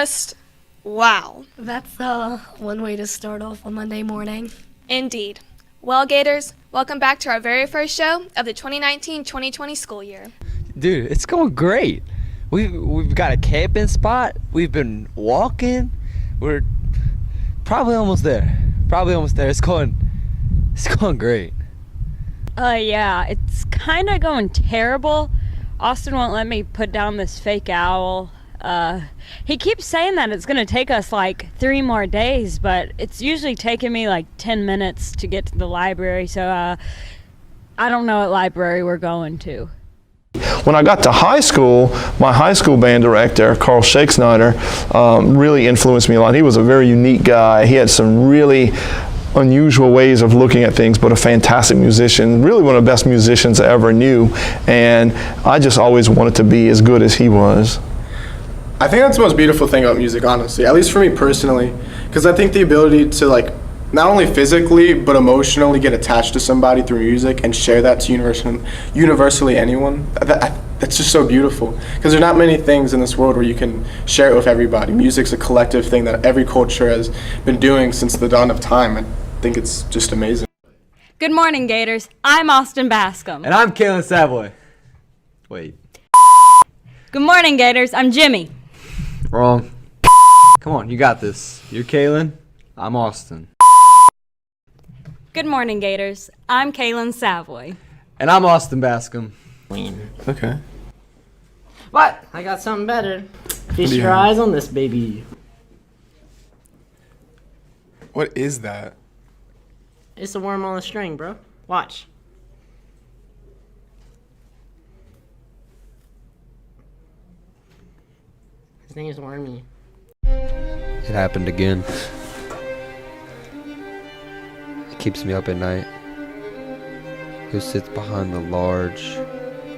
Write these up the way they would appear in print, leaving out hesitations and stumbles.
just wow. That's one way to start off on Monday morning. Indeed. Well, Gators, welcome back to our very first show of the 2019-2020 school year. Dude, it's going great. We've got a camping spot. We've been walking. We're probably almost there. It's going great. Yeah, it's kind of going terrible. Austin won't let me put down this fake owl. He keeps saying that it's going to take us like 3 more days, but it's usually taking me like 10 minutes to get to the library, so I don't know what library we're going to. When I got to high school, my high school band director, Carl Shakesnyder, really influenced me a lot. He was a very unique guy. He had some really unusual ways of looking at things, but a fantastic musician, really one of the best musicians I ever knew, and I just always wanted to be as good as he was. I think that's the most beautiful thing about music, honestly, at least for me personally, because I think the ability to like not only physically but emotionally get attached to somebody through music and share that to universally anyone, that's just so beautiful, because there's not many things in this world where you can share it with everybody. Music's a collective thing that every culture has been doing since the dawn of time. I think it's just amazing. Good morning, Gators. I'm Austin Bascom. And I'm Kalen Savoy. Wait. Good morning, Gators. I'm Jimmy. Wrong. Come on, you got this. You're Kalen. I'm Austin. Good morning, Gators. I'm Kaylin Savoy. And I'm Austin Bascom. Okay. But I got something better. Feast your eyes on this, baby. What is that? It's a worm on a string, bro. Watch. His name is Wormy. It happened again. It keeps me up at night. Who sits behind the large,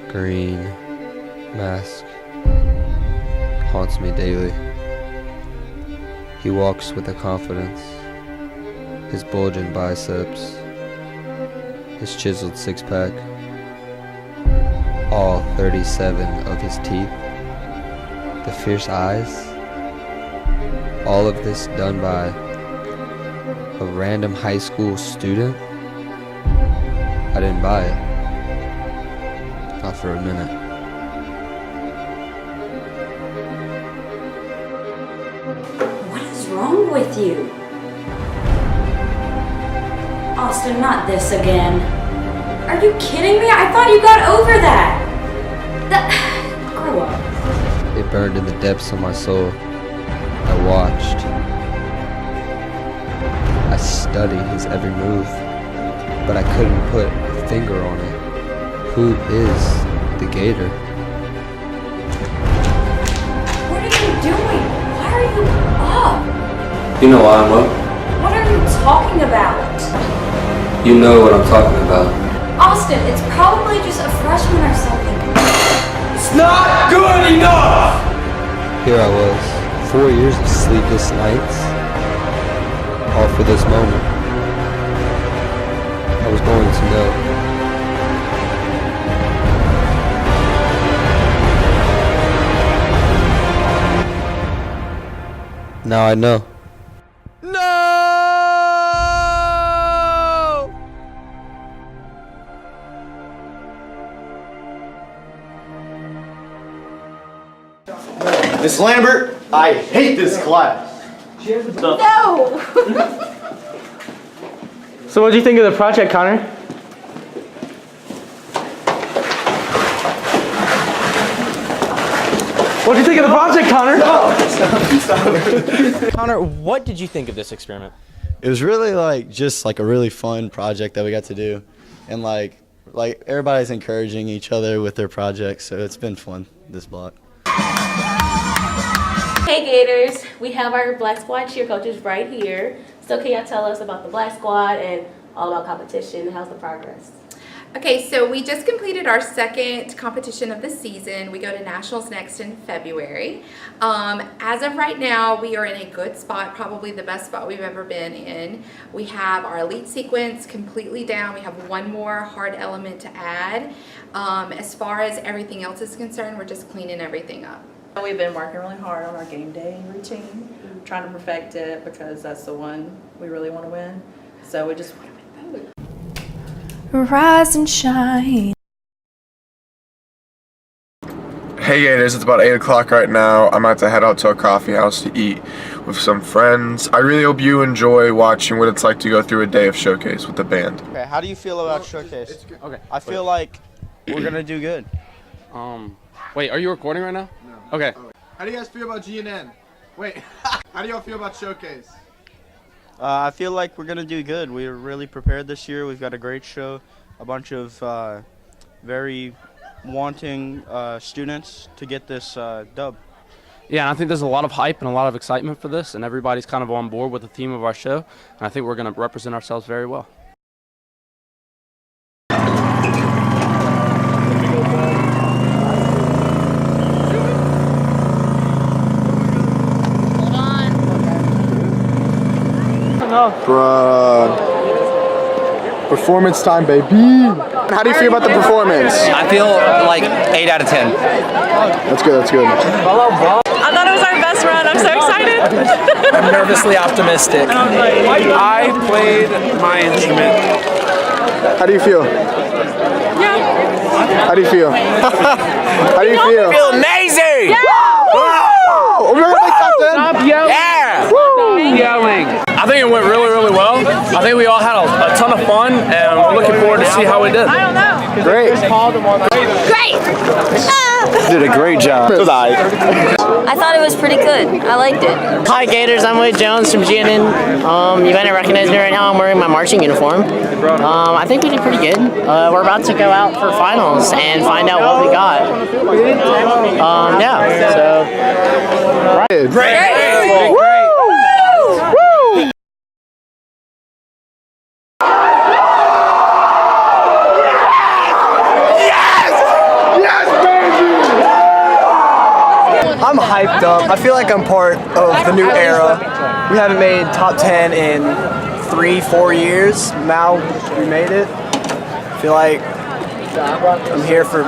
green mask? Haunts me daily. He walks with a confidence. His bulging biceps. His chiseled six-pack. All 37 of his teeth. The fierce eyes. All of this done by a random high school student? I didn't buy it. Not for a minute. What is wrong with you? Austin, not this again. Are you kidding me? I thought you got over that. Grow up. It burned in the depths of my soul. I watched. I studied his every move, but I couldn't put a finger on it. Who is the Gator? What are you doing? Why are you up? You know why I'm up. What are you talking about? You know what I'm talking about. Austin, it's probably just a freshman or something. It's not good enough! Here I was, 4 years of sleepless nights, all for this moment. I was going to know. Now I know. No! Miss Lambert, I hate this class. No! So what do you think of the project, Connor? What do you think of the project, Connor? Stop. Connor, what did you think of this experiment? It was really just a really fun project that we got to do, and like everybody's encouraging each other with their projects, so it's been fun this block. Hey Gators, we have our Black Squad cheer coaches right here. So can y'all tell us about the Black Squad and all about competition? How's the progress? Okay, so we just completed our second competition of the season. We go to Nationals next in February. As of right now, we are in a good spot, probably the best spot we've ever been in. We have our elite sequence completely down. We have one more hard element to add. As far as everything else is concerned, we're just cleaning everything up. We've been working really hard on our game day routine, trying to perfect it because that's the one we really want to win. So we just want to win both. Rise and shine. Hey Gators, it's about 8 o'clock right now. I'm about to head out to a coffee house to eat with some friends. I really hope you enjoy watching what it's like to go through a day of showcase with the band. Okay, how do you feel about showcase? Okay. I feel like we're gonna do good. Wait, are you recording right now? No. Okay. How do you guys feel about GNN? Wait, how do y'all feel about showcase? I feel like we're gonna do good. We're really prepared this year. We've got a great show, a bunch of very wanting students to get this dub. Yeah, and I think there's a lot of hype and a lot of excitement for this, and everybody's kind of on board with the theme of our show, and I think we're going to represent ourselves very well. Bruh. Performance time, baby. How do you feel about the performance? I feel like 8 out of 10. That's good, that's good. I thought it was our best run. I'm so excited. I'm nervously optimistic. I played my instrument. How do you feel? Yeah. How do you feel? How do you feel? I feel amazing! Yeah. Whoa! We're gonna make top 10? Stop yelling! Yeah! Stop yelling! I think it went really, really well. I think we all had a ton of fun, and we're looking forward to see how we did. I don't know. Great. Great. Did a great job. I thought it was pretty good. I liked it. Hi Gators, I'm Wade Jones from GNN. You might not recognize me right now. I'm wearing my marching uniform. I think we did pretty good. We're about to go out for finals and find out what we got. Yeah, so. Great. Woo! I'm hyped up. I feel like I'm part of the new era. We haven't made top 10 in 3-4 years. Now we made it. I feel like I'm here for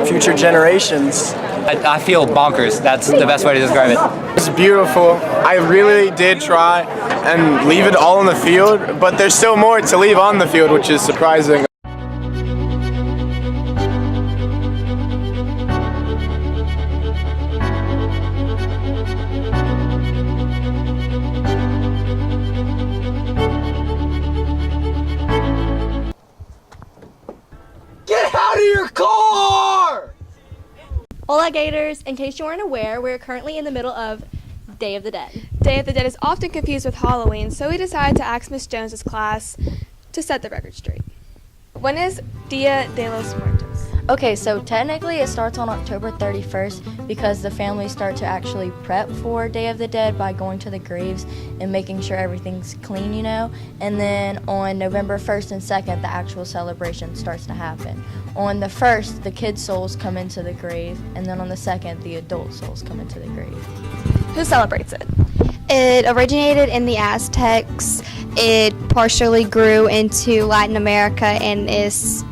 future generations. I feel bonkers. That's the best way to describe it. It's beautiful. I really did try and leave it all on the field, but there's still more to leave on the field, which is surprising. Get out of your car! Hola Gators! In case you weren't aware, we're currently in the middle of Day of the Dead. Day of the Dead is often confused with Halloween, so we decided to ask Miss Jones's class to set the record straight. When is Dia de los Muertos? Okay, so technically it starts on October 31st because the families start to actually prep for Day of the Dead by going to the graves and making sure everything's clean, you know. And then on November 1st and 2nd, the actual celebration starts to happen. On the 1st, the kids' souls come into the grave, and then on the 2nd, the adult souls come into the grave. Who celebrates it? It originated in the Aztecs. It partially grew into Latin America and is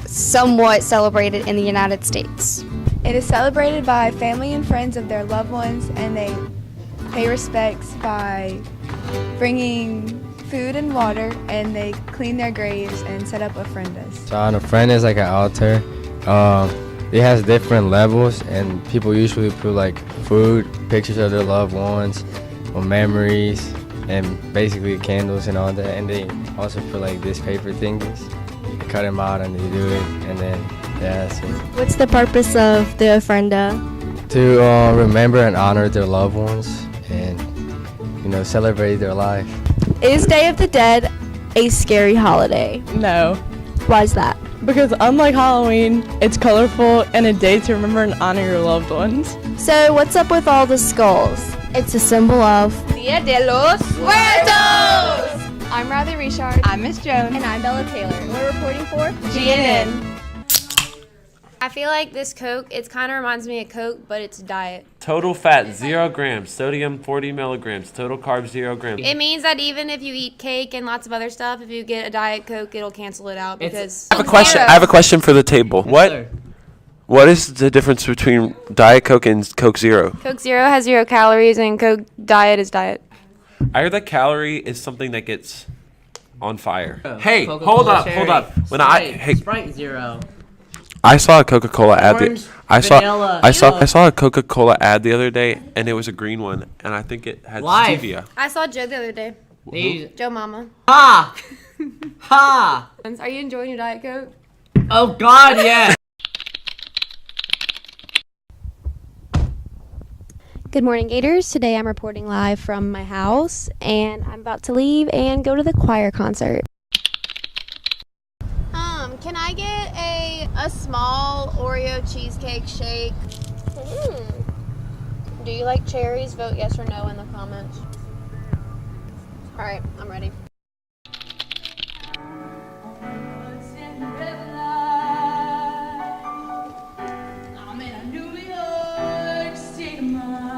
somewhat celebrated in the United States. It is celebrated by family and friends of their loved ones, and they pay respects by bringing food and water, and they clean their graves and set up ofrendas. So an ofrenda is like an altar. It has different levels, and people usually put like food, pictures of their loved ones, or memories, and basically candles and all that. And they also put like these paper thingies. They cut them out and they do it, and then yeah, that's it. What's the purpose of the ofrenda? To remember and honor their loved ones, and celebrate their life. Is Day of the Dead a scary holiday? No. Why is that? Because unlike Halloween, it's colorful and a day to remember and honor your loved ones. So what's up with all the skulls? It's a symbol of Dia de los Muertos! I'm Riley Richard. I'm Miss Jones. And I'm Bella Taylor. We're reporting for GNN. I feel like this Coke, it kind of reminds me of Coke, but it's diet. Total fat, 0 grams. Sodium, 40 milligrams. Total carbs, 0 grams. It means that even if you eat cake and lots of other stuff, if you get a Diet Coke, it'll cancel it out because... I have a question for the table. What What is the difference between Diet Coke and Coke Zero? Coke Zero has 0 calories and Coke Diet is diet. I heard that calorie is something that gets on fire. Hey, Coca-Cola hold up, Cherry. hold up. When Sprite Zero. I saw a Coca-Cola ad. Orange, I vanilla, saw a Coca-Cola ad the other day, and it was a green one, and I think it had Life. stevia. I saw Joe the other day. Joe Mama. Ha! Ha! Are you enjoying your Diet Coke? Oh God, yeah. Good morning, Gators. Today I'm reporting live from my house, and I'm about to leave and go to the choir concert. Can I get a small Oreo cheesecake shake? Do you like cherries? Vote yes or no in the comments. All right, I'm ready. I'm in a New York state of mind.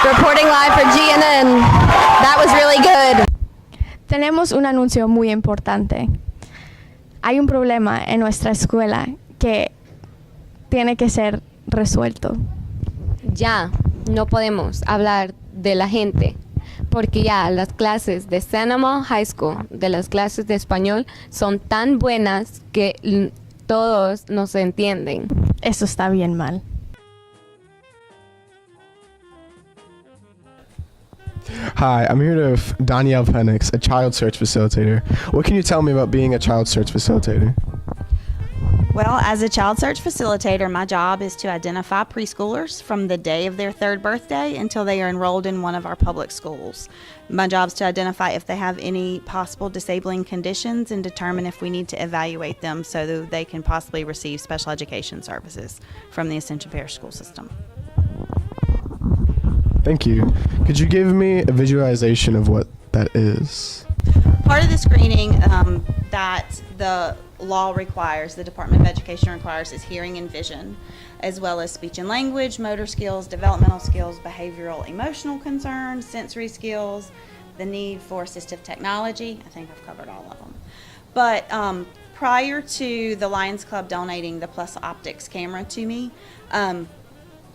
Reporting live for GNN. That was really good. Tenemos un anuncio muy importante. Hay un problema en nuestra escuela que tiene que ser resuelto. Ya no podemos hablar de la gente porque ya las clases de Sanama High School, de las clases de español, son tan buenas que todos nos entienden. Eso está bien mal. Hi, I'm here with Danielle Penix, a child search facilitator. What can you tell me about being a child search facilitator? Well, as a child search facilitator, my job is to identify preschoolers from the day of their 3rd birthday until they are enrolled in one of our public schools. My job is to identify if they have any possible disabling conditions and determine if we need to evaluate them so that they can possibly receive special education services from the Ascension Parish School System. Thank you. Could you give me a visualization of what that is? Part of the screening that the law requires, the Department of Education requires, is hearing and vision, as well as speech and language, motor skills, developmental skills, behavioral, emotional concerns, sensory skills, the need for assistive technology. I think I've covered all of them. But prior to the Lions Club donating the Plus Optics camera to me,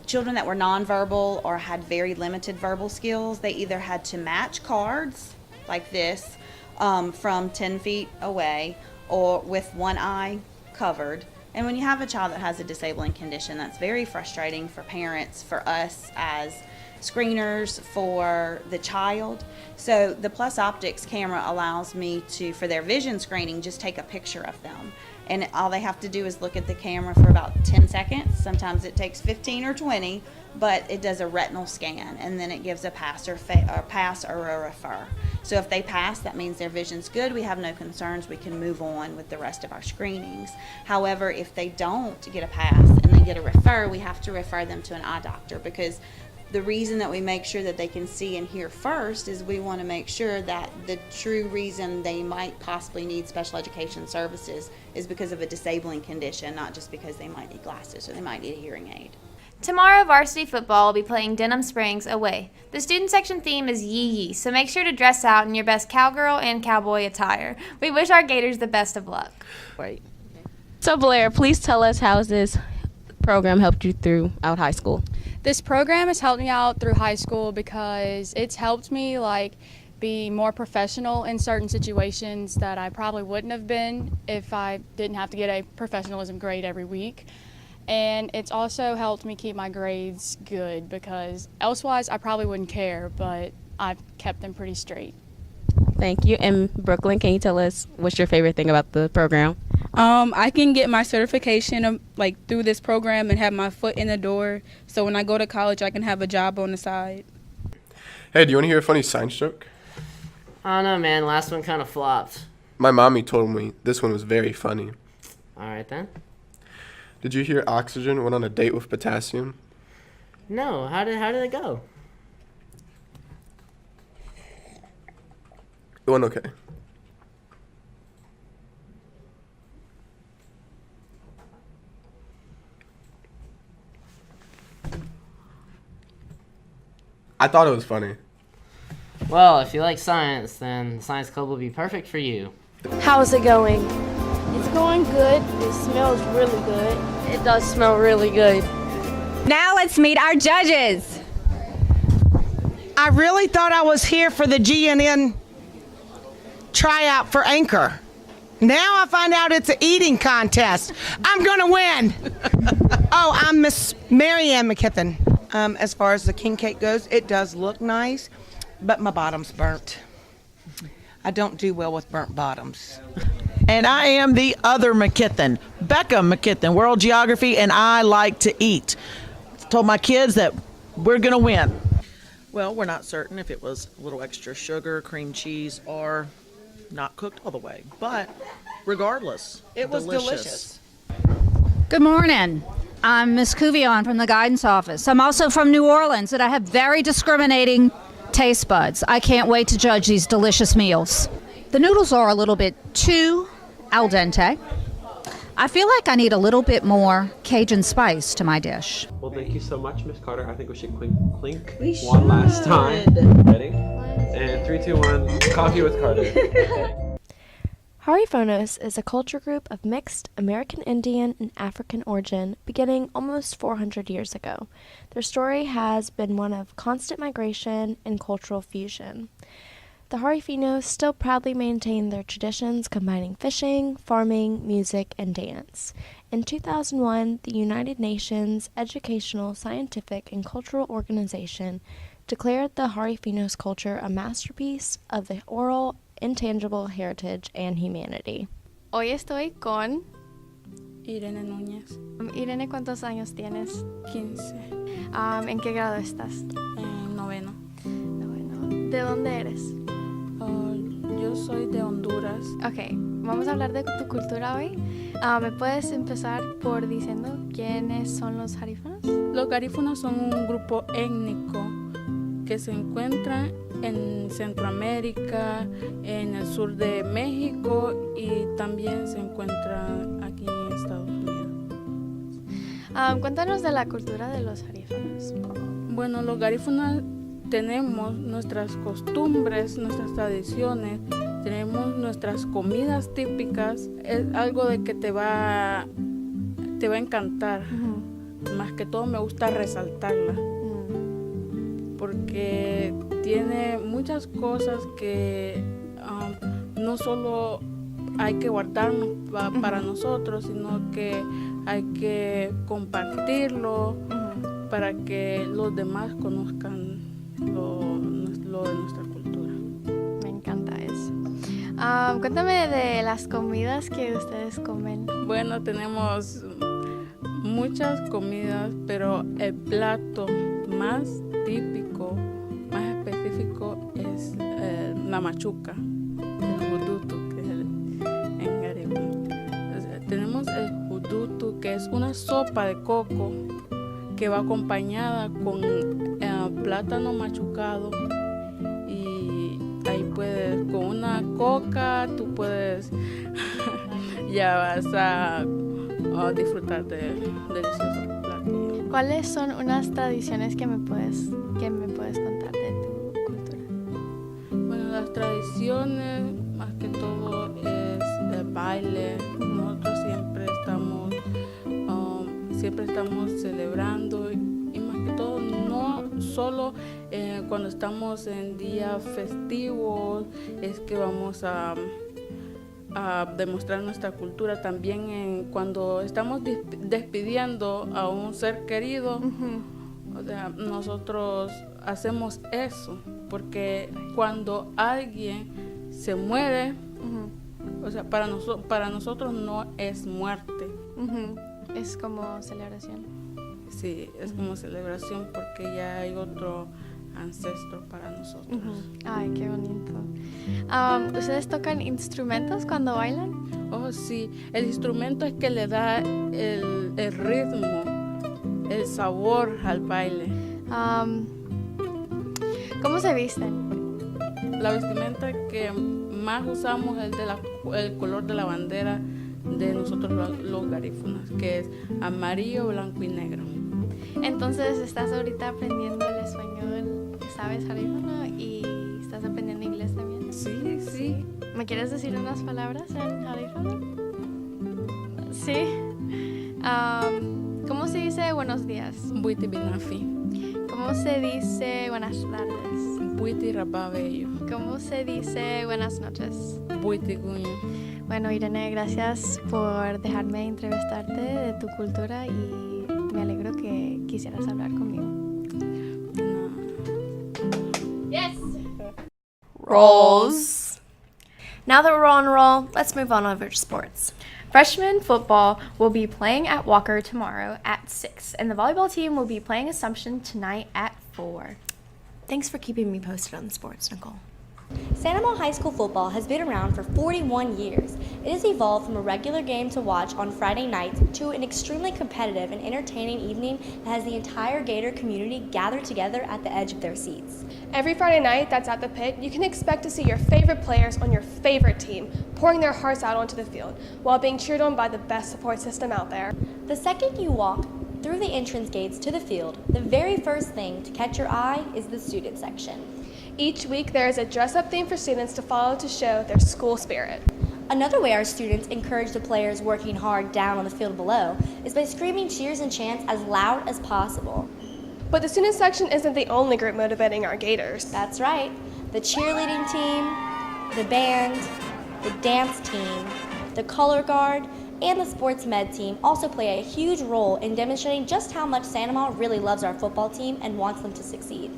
children that were nonverbal or had very limited verbal skills, they either had to match cards like this from 10 feet away or with one eye covered. And when you have a child that has a disabling condition, that's very frustrating for parents, for us as screeners, for the child. So the Plus Optics camera allows me to, for their vision screening, just take a picture of them And all they have to do is look at the camera for about 10 seconds. Sometimes it takes 15 or 20, but it does a retinal scan, and then it gives a pass or a refer. So if they pass, that means their vision's good. We have no concerns. We can move on with the rest of our screenings. However, if they don't get a pass and they get a refer, we have to refer them to an eye doctor, because the reason that we make sure that they can see and hear first is we want to make sure that the true reason they might possibly need special education services is because of a disabling condition, not just because they might need glasses or they might need a hearing aid. Tomorrow, varsity football will be playing Denham Springs away. The student section theme is Yee Yee, so make sure to dress out in your best cowgirl and cowboy attire. We wish our Gators the best of luck. Wait. So Blair, please tell us how this program helped you throughout high school. This program has helped me out through high school because it's helped me be more professional in certain situations that I probably wouldn't have been if I didn't have to get a professionalism grade every week. And it's also helped me keep my grades good because elsewise I probably wouldn't care, but I've kept them pretty straight. Thank you. And Brooklyn, can you tell us what's your favorite thing about the program? I can get my certification through this program and have my foot in the door, so when I go to college I can have a job on the side. Hey, do you want to hear a funny science joke? I don't know, man. Last one kind of flopped. My mommy told me this one was very funny. All right, then. Did you hear oxygen went on a date with potassium? No. How did it go? It went okay. I thought it was funny. Well, if you like science, then the science club will be perfect for you. How's it going? It's going good. It smells really good. It does smell really good. Now let's meet our judges. I really thought I was here for the GNN tryout for anchor. Now I find out it's an eating contest. I'm gonna win. Oh, I'm Miss Marianne McKithen. As far as the king cake goes, it does look nice, but my bottom's burnt. I don't do well with burnt bottoms. And I am the other McKithen, Becca McKithen, World Geography, and I like to eat. Told my kids that we're gonna win. Well, we're not certain if it was a little extra sugar, cream cheese, or not cooked all the way. But regardless, it was delicious. Good morning. I'm Miss Cuvion from the guidance office. I'm also from New Orleans, and I have very discriminating taste buds. I can't wait to judge these delicious meals. The noodles are a little bit too al dente. I feel like I need a little bit more Cajun spice to my dish. Well, thank you so much, Miss Carter. I think we should clink one last time. Ready? And 3, 2, 1. Coffee with Carter. Harifonos is a culture group of mixed American Indian and African origin beginning almost 400 years ago. Their story has been one of constant migration and cultural fusion. The Harifinos still proudly maintain their traditions combining fishing, farming, music, and dance. In 2001, the United Nations Educational, Scientific, and Cultural Organization declared the Harifinos culture a masterpiece of the oral, intangible heritage and humanity. Hoy estoy con Irene Núñez. Irene, ¿cuántos años tienes? 15. ¿En qué grado estás? En noveno. ¿De dónde eres? Yo soy de Honduras. Ok, vamos a hablar de tu cultura hoy. ¿Me puedes empezar por diciendo quiénes son los garífunos? Los garífunos son un grupo étnico que se encuentra en Centroamérica, en el sur de México y también se encuentra aquí en Estados Unidos. Cuéntanos de la cultura de los garífunos. Bueno, los garífunos tenemos nuestras costumbres, nuestras tradiciones, tenemos nuestras comidas típicas. Es algo de que te va a encantar. Más que todo me gusta resaltarla. Porque tiene muchas cosas que no solo hay que guardarnos para nosotros, sino que hay que compartirlo para que los demás conozcan lo de nuestra cultura. Me encanta eso. Cuéntame de las comidas que ustedes comen. Bueno, tenemos muchas comidas, pero el plato más típico, más específico es la machuca, el juduto, que es en Garibay. Tenemos el juduto, que es una sopa de coco que va acompañada con plátano machucado, y ahí puedes, con una coca, tú puedes, ya vas a disfrutar de delicioso platillo. ¿Cuáles son unas tradiciones que me puedes contar de tu cultura? Bueno, las tradiciones, más que todo, es el baile. Nosotros siempre estamos celebrando, y más que todo, no solo cuando estamos en días festivos es que vamos a demostrar nuestra cultura. También cuando estamos despidiendo a un ser querido, o sea, nosotros hacemos eso, porque cuando alguien se muere, o sea, para nosotros no es muerte. Es como celebración. Sí, es como celebración, porque ya hay otro ancestro para nosotros. Ay, qué bonito. ¿Ustedes tocan instrumentos cuando bailan? Oh, sí. El instrumento es que le da el ritmo, el sabor al baile. ¿Cómo se visten? La vestimenta que más usamos es el color de la bandera de nosotros los garífunas, que es amarillo, blanco y negro. Entonces estás ahorita aprendiendo el español, ¿sabes garífuna? Y estás aprendiendo inglés también. Sí. ¿Me quieres decir unas palabras en garífuna? Sí. ¿Cómo se dice buenos días? Buiti binafi. ¿Cómo se dice buenas tardes? Buiti rababello. ¿Cómo se dice buenas noches? Buiti guño. Bueno, Irene, gracias por dejarme entrevistarte de tu cultura, y me alegro que quisieras hablar conmigo. Yes! Rolls. Now that we're on roll, let's move on over to sports. Freshman football will be playing at Walker tomorrow at 6, and the volleyball team will be playing Assumption tonight at 4. Thanks for keeping me posted on the sports, Nicole. San Amant High School football has been around for 41 years. It has evolved from a regular game to watch on Friday nights to an extremely competitive and entertaining evening that has the entire Gator community gathered together at the edge of their seats. Every Friday night that's at the pit, you can expect to see your favorite players on your favorite team pouring their hearts out onto the field while being cheered on by the best support system out there. The second you walk through the entrance gates to the field, the very first thing to catch your eye is the student section. Each week there is a dress-up theme for students to follow to show their school spirit. Another way our students encourage the players working hard down on the field below is by screaming cheers and chants as loud as possible. But the student section isn't the only group motivating our Gators. That's right. The cheerleading team, the band, the dance team, the color guard, and the sports med team also play a huge role in demonstrating just how much San Amant really loves our football team and wants them to succeed.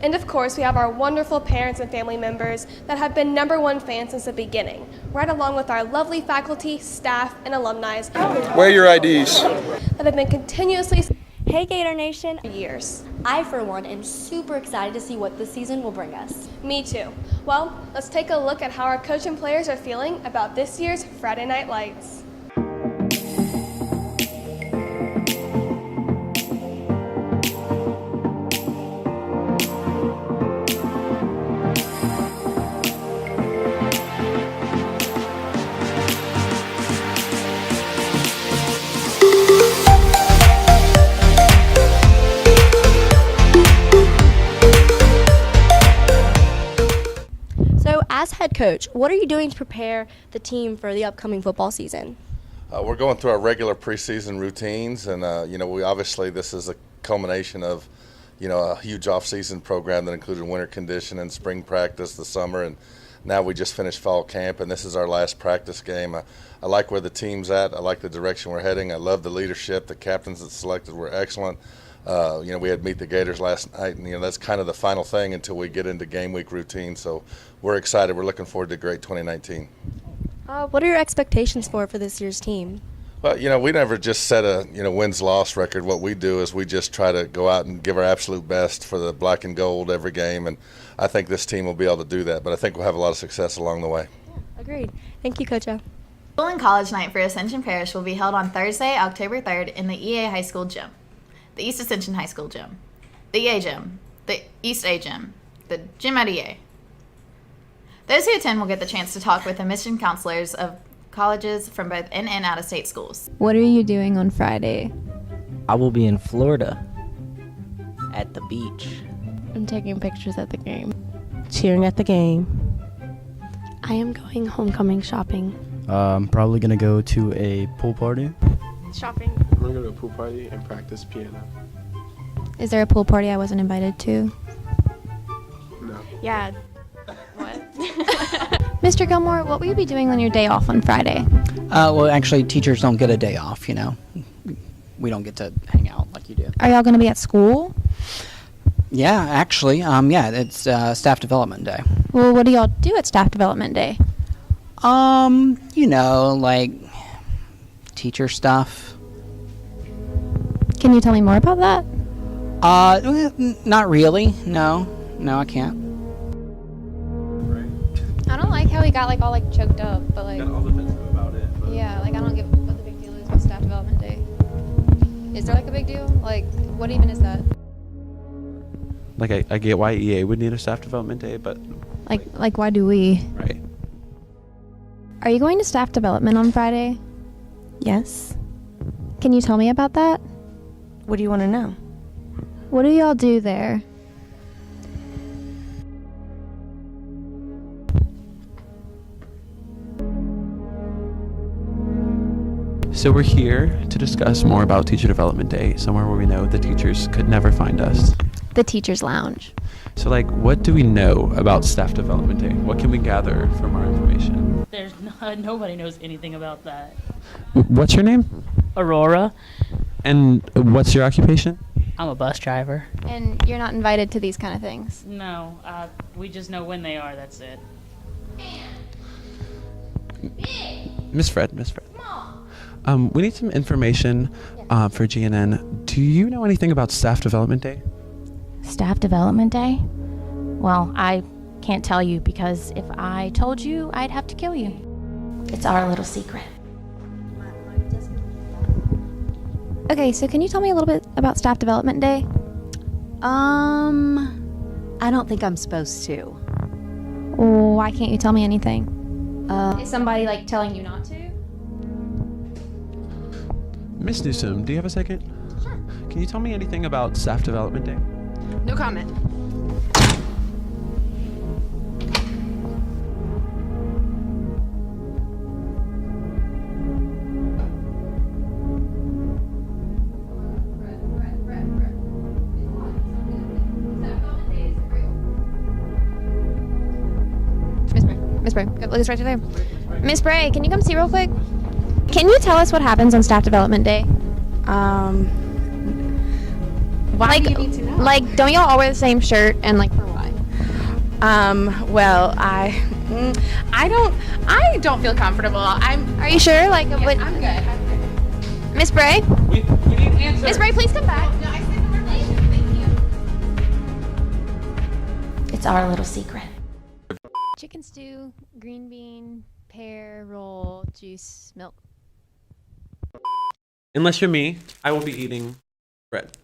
And of course, we have our wonderful parents and family members that have been #1 fans since the beginning, right along with our lovely faculty, staff, and alumni. Where are your IDs? That have been continuously. Hey Gator Nation! For years. I, for one, am super excited to see what this season will bring us. Me too. Well, let's take a look at how our coach and players are feeling about this year's Friday Night Lights. As head coach, what are you doing to prepare the team for the upcoming football season? We're going through our regular preseason routines, and we obviously, this is a culmination of a huge off-season program that included winter conditioning, spring practice, the summer, and now we just finished fall camp, and this is our last practice game. I like where the team's at. I like the direction we're heading. I love the leadership. The captains that selected were excellent. We had Meet the Gators last night, and that's kind of the final thing until we get into game week routine. So we're excited. We're looking forward to a great 2019. What are your expectations for this year's team? Well, we never just set a wins-loss record. What we do is we just try to go out and give our absolute best for the black and gold every game, and I think this team will be able to do that. But I think we'll have a lot of success along the way. Agreed. Thank you, Coach O. School and College Night for Ascension Parish will be held on Thursday, October 3rd in the EA High School Gym, the East Ascension High School Gym, the EA Gym, the East A Gym, the gym at EA. Those who attend will get the chance to talk with admission counselors of colleges from both in and out-of-state schools. What are you doing on Friday? I will be in Florida at the beach. I'm taking pictures at the game. Cheering at the game. I am going homecoming shopping. I'm probably going to go to a pool party. Shopping. I'm going to go to a pool party and practice piano. Is there a pool party I wasn't invited to? No. Yeah. What? Mr. Gilmore, what will you be doing on your day off on Friday? Well, actually, teachers don't get a day off, We don't get to hang out like you do. Are y'all going to be at school? Yeah, actually, it's staff development day. Well, what do y'all do at staff development day? Like teacher stuff. Can you tell me more about that? Not really. No, I can't. I don't like how he got all choked up, but Got all defensive about it. But yeah, I don't get what the big deal is with staff development day. Is there a big deal? What even is that? I get why EA would need a staff development day, but Why do we? right. Are you going to staff development on Friday? Yes. Can you tell me about that? What do you want to know? What do y'all do there? So we're here to discuss more about Teacher Development Day, somewhere where we know the teachers could never find us. The Teacher's Lounge. So what do we know about Staff Development Day? What can we gather from our information? There's nobody knows anything about that. What's your name? Aurora. And what's your occupation? I'm a bus driver. And you're not invited to these kind of things? No, we just know when they are, that's it. Miss Fred. We need some information for GNN. Do you know anything about Staff Development Day? Staff Development Day? Well, I can't tell you because if I told you, I'd have to kill you. It's our little secret. Okay, so can you tell me a little bit about Staff Development Day? I don't think I'm supposed to. Why can't you tell me anything? Is somebody telling you not to? Miss Newsom, do you have a second? Sure. Can you tell me anything about Staff Development Day? No comment. Miss Bray, look, it's right there. Miss Bray, can you come see real quick? Can you tell us what happens on Staff Development Day? Why do you need to know? Don't y'all all wear the same shirt and for what? Well, I don't feel comfortable. Are you sure? I'm good. Miss Bray? We need answers. Miss Bray, please come back. No, I said the word nation. Thank you. It's our little secret. Chicken stew, green bean, pear roll, juice, milk. Unless you're me, I will be eating bread.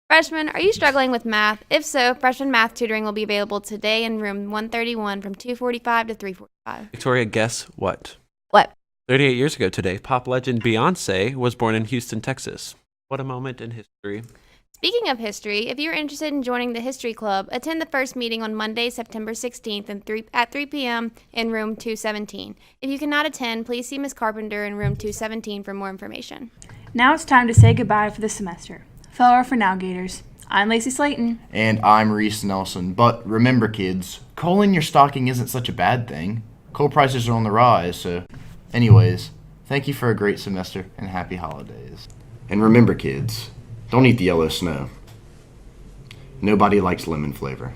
Freshmen, are you struggling with math? If so, freshman math tutoring will be available today in room 131 from 2:45 to 3:45. Victoria, guess what? What? 38 years ago today, pop legend Beyonce was born in Houston, Texas. What a moment in history. Speaking of history, if you're interested in joining the History Club, attend the first meeting on Monday, September 16th at 3 p.m. in room 217. If you cannot attend, please see Ms. Carpenter in room 217 for more information. Now it's time to say goodbye for the semester. Farewell for now, Gators. I'm Lacey Slayton. And I'm Reese Nelson. But remember, kids, coal in your stocking isn't such a bad thing. Coal prices are on the rise, so... Anyways, thank you for a great semester and happy holidays. And remember, kids, Don't eat the yellow snow. Nobody likes lemon flavor.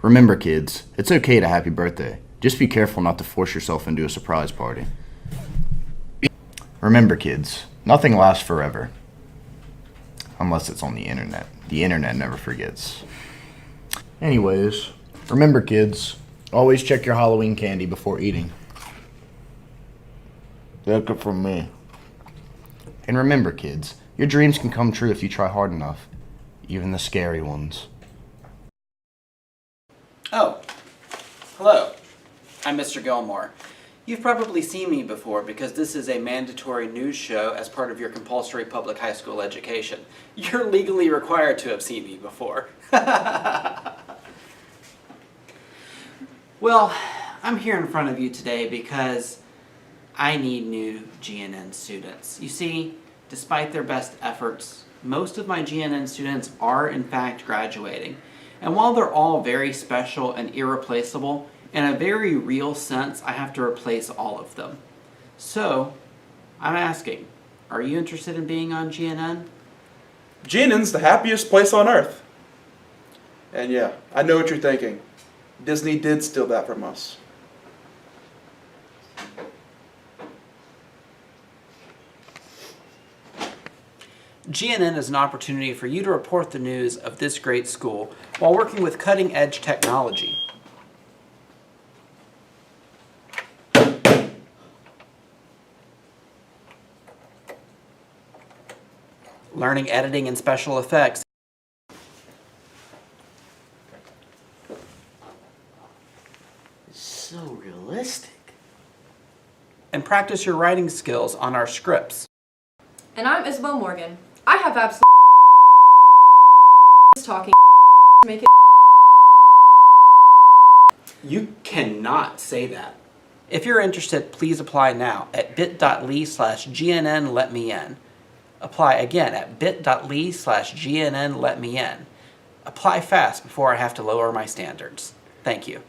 Remember, kids, it's okay to happy birthday. Just be careful not to force yourself into a surprise party. Remember, kids, nothing lasts forever. Unless it's on the internet. The internet never forgets. Anyways, remember, kids, always check your Halloween candy before eating. Take it from me. And remember, kids, your dreams can come true if you try hard enough. Even the scary ones. Oh, hello. I'm Mr. Gilmore. You've probably seen me before because this is a mandatory news show as part of your compulsory public high school education. You're legally required to have seen me before. Well, I'm here in front of you today because I need new GNN students. You see, despite their best efforts, most of my GNN students are in fact graduating. And while they're all very special and irreplaceable, in a very real sense, I have to replace all of them. So, I'm asking, are you interested in being on GNN? GNN's the happiest place on earth. And yeah, I know what you're thinking. Disney did steal that from us. GNN is an opportunity for you to report the news of this great school while working with cutting-edge technology. Learning editing and special effects. So realistic. And practice your writing skills on our scripts. And I'm Isabel Morgan. I have absolutely talking to make it. You cannot say that. If you're interested, please apply now at bit.ly/GNNletmein. Apply again at bit.ly/GNNletmein. Apply fast before I have to lower my standards. Thank you.